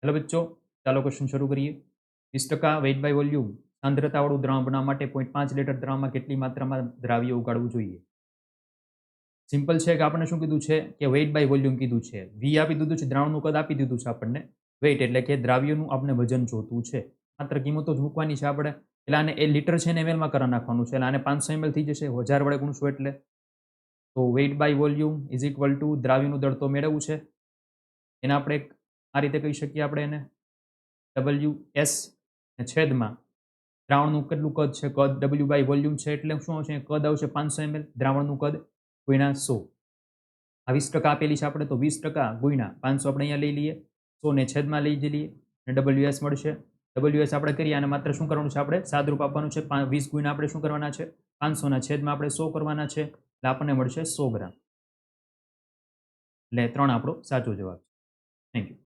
Hello बच्चों, ચાલો question શરૂ કરીએ. 20% વેઇટ બાય વોલ્યુમ સાંદ્રતાવાળું દ્રાવણ બનાવવા માટે 0.5 લીટર દ્રાવણમાં કેટલી માત્રામાં દ્રાવ્ય ઉગાડવું જોઈએ? સિમ્પલ છે કે આપણને શું કીધું છે કે વેઇટ બાય વોલ્યુમ કીધું છે. વી આપી દીધું છે, દ્રાવણનું કદ આપી દીધું છે આપણને. વેઇટ એટલે કે દ્રાવ્યનું આપણે વજન જોતું છે. માત્ર કિંમતો જ મૂકવાની છે આપણે. એટલે આને એ લીટર છે ને એમએલમાં કરી નાખવાનું છે. એટલે આને 500 ml થઈ જશે 1000 વડે ગુણશું એટલે. તો weight by volume is equal to દ્રાવ્યનું દળ તો મેળવવું છે. એને આપણે આ રીતે કહી શકીએ આપણે એને WS ને છેદમાં દ્રાવણનું કેટલું કદ છે, કદ W બાય વોલ્યુમ છે એટલે શું આવશે, કદ આવશે 500 ml, દ્રાવણનું કદ ગુણ્યા 100. આ 20% આપેલી છે આપણે, તો 20% ગુણ્યા 500 આપણે અહીંયા લઈ લઈએ, 100 ને છેદમાં લઈ લઈએ અને WS મળશે. WS આપણે કરીએ અને માત્ર શું કરવાનું છે, આપણે સાદરૂપ આપવાનું છે. 20 ગુણ્યા આપણે શું કરવાના છે, 500 ના છેદમાં આપણે 100 કરવાના છે. એટલે આપણને મળશે 100 ગ્રામ. એટલે 3 આપણો સાચો જવાબ છે. Thank you.